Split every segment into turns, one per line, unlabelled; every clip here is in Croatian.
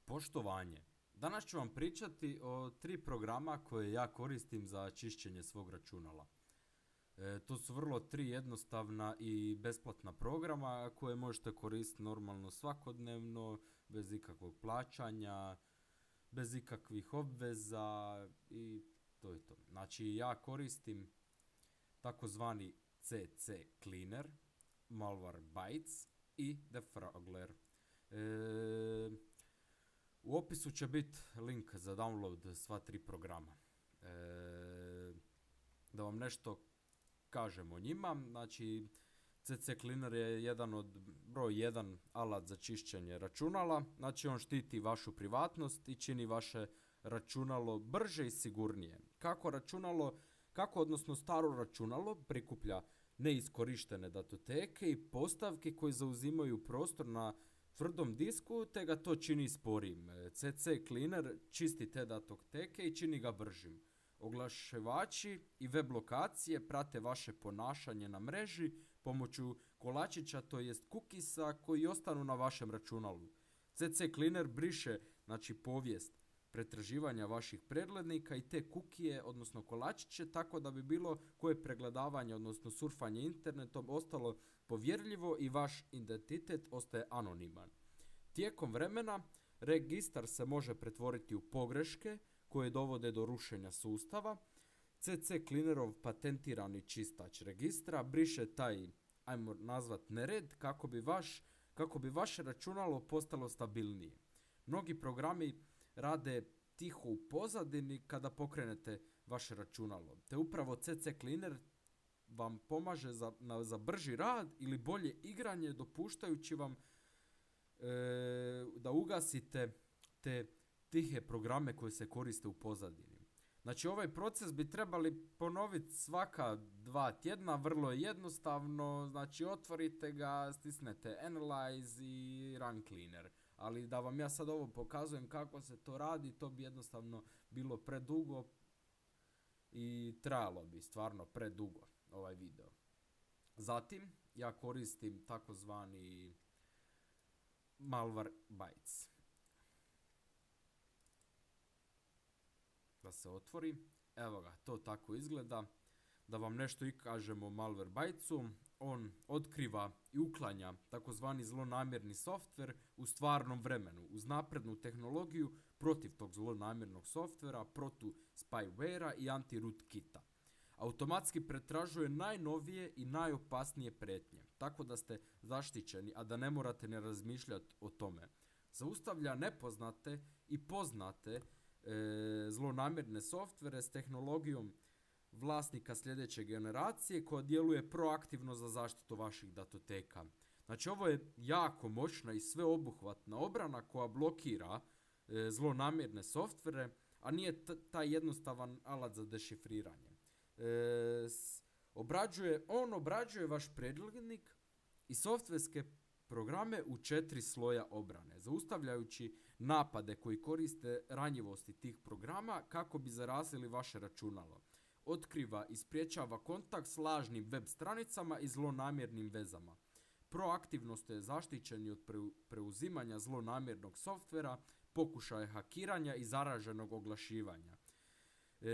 Poštovanje. Danas ću vam pričati o 3 programa koje ja koristim za čišćenje svog računala. To su vrlo 3 jednostavna i besplatna programa koje možete koristiti normalno svakodnevno, bez ikakvog plaćanja, bez ikakvih obveza i to je to. Znači ja koristim takozvani CC Cleaner, Malwarebytes i Defragler. E, U opisu će biti link za download sva 3 programa. Da vam nešto kažem o njima, znači CC Cleaner je jedan od broj 1 alat za čišćenje računala, znači on štiti vašu privatnost i čini vaše računalo brže i sigurnije. Kako odnosno staro računalo prikuplja neiskorištene datoteke i postavke koje zauzimaju prostor na tvrdom disku te ga to čini sporijim. CC Cleaner čisti te datoteke i čini ga bržim. Oglašivači i web lokacije prate vaše ponašanje na mreži pomoću kolačića, to jest cookiesa koji ostanu na vašem računalu. CC Cleaner briše povijest pretraživanja vaših preglednika i te kukije, odnosno kolačiće, tako da bi bilo koje pregledavanje, odnosno surfanje internetom ostalo povjerljivo i vaš identitet ostaje anoniman. Tijekom vremena registar se može pretvoriti u pogreške koje dovode do rušenja sustava. CC Cleanerov patentirani čistač registra briše taj, ajmo nazvat, nered kako bi vaše računalo postalo stabilnije. Mnogi programi rade tiho u pozadini kada pokrenete vaše računalo, te upravo CC Cleaner vam pomaže za brži rad ili bolje igranje, dopuštajući vam da ugasite te tihe programe koje se koriste u pozadini. Znači ovaj proces bi trebali ponoviti svaka 2 tjedna, vrlo je jednostavno, znači otvorite ga, stisnete Analyze i Run Cleaner. Ali da vam ja sad ovo pokazujem kako se to radi, to bi jednostavno bilo predugo i trajalo bi stvarno predugo ovaj video. Zatim ja koristim takozvani Malwarebytes. Da se otvori. Evo ga, to tako izgleda. Da vam nešto i kažemo o Malwarebytesu. On otkriva i uklanja takozvani zlonamjerni softver u stvarnom vremenu uz naprednu tehnologiju protiv tog zlonamjernog softvera, protu spywarea i anti-rootkita. Automatski pretražuje najnovije i najopasnije prijetnje, tako da ste zaštićeni, a da ne morate ne razmišljati o tome. Zaustavlja nepoznate i poznate zlonamjerne softvere s tehnologijom vlasnika sljedeće generacije koja djeluje proaktivno za zaštitu vaših datoteka. Znači ovo je jako moćna i sveobuhvatna obrana koja blokira zlonamjerne softvere, a nije taj jednostavan alat za dešifriranje. Obrađuje vaš preglednik i softverske programe u 4 sloja obrane, zaustavljajući napade koji koriste ranjivosti tih programa kako bi zarazili vaše računalo. Otkriva i sprječava kontakt s lažnim web stranicama i zlonamjernim vezama. Proaktivno ste zaštićeni od preuzimanja zlonamjernog softvera, pokušaja hakiranja i zaraženog oglašivanja.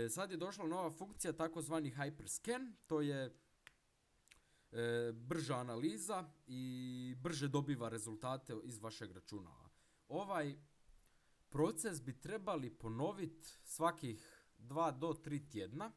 Sad je došla nova funkcija takozvani Hyperscan, to je brža analiza i brže dobiva rezultate iz vašeg računala. Ovaj proces bi trebali ponoviti svakih 2 do 3 tjedna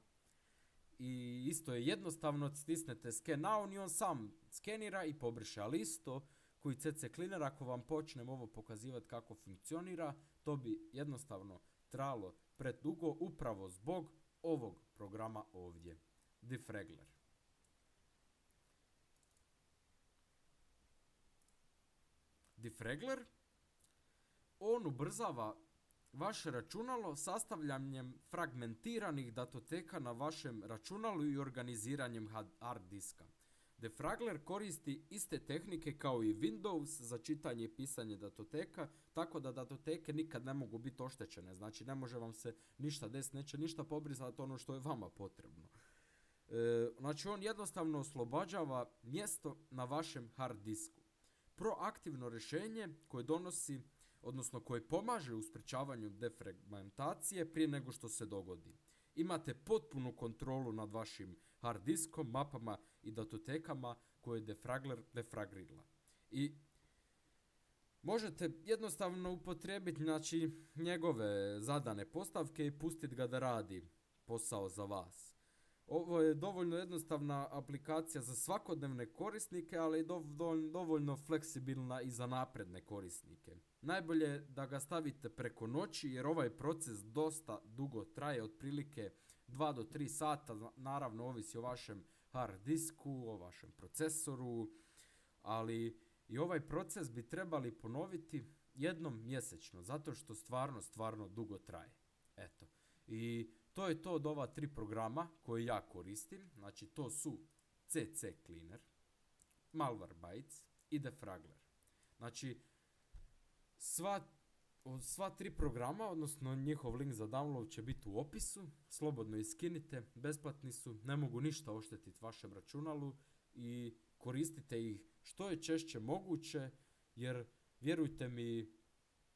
i isto je jednostavno, stisnete Scan Now i on sam skenira i pobriše, ali isto koji CC Cleaner, ako vam počnem ovo pokazivati kako funkcionira, to bi jednostavno trajalo predugo upravo zbog ovog programa ovdje, Defragler. Defragler, on ubrzava vaše računalo sastavljanjem fragmentiranih datoteka na vašem računalu i organiziranjem hard diska. Defragler koristi iste tehnike kao i Windows za čitanje i pisanje datoteka, tako da datoteke nikad ne mogu biti oštećene. Znači ne može vam se ništa desiti, neće ništa pobrisati ono što je vama potrebno. Znači on jednostavno oslobađava mjesto na vašem hard disku. Proaktivno rješenje koje donosi odnosno koji pomaže u sprečavanju defragmentacije prije nego što se dogodi. Imate potpunu kontrolu nad vašim hard diskom, mapama i datotekama koje defragler defragrila. I možete jednostavno upotrijebiti njegove zadane postavke i pustiti ga da radi posao za vas. Ovo je dovoljno jednostavna aplikacija za svakodnevne korisnike, ali i dovoljno fleksibilna i za napredne korisnike. Najbolje je da ga stavite preko noći jer ovaj proces dosta dugo traje, otprilike 2 do 3 sata, naravno ovisi o vašem hard disku, o vašem procesoru, ali i ovaj proces bi trebali ponoviti jednom mjesečno, zato što stvarno dugo traje. Eto. I to je to od ova 3 programa koje ja koristim. Znači to su CC Cleaner, Malwarebytes i Defragler. Znači sva 3 programa, odnosno njihov link za download će biti u opisu. Slobodno ih skinite, besplatni su, ne mogu ništa oštetiti vašem računalu i koristite ih što je češće moguće, jer vjerujte mi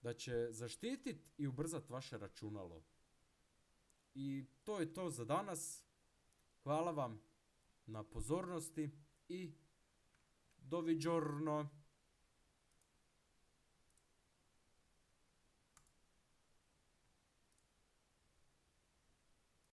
da će zaštititi i ubrzati vaše računalo. I to je to za danas. Hvala vam na pozornosti i doviđorno.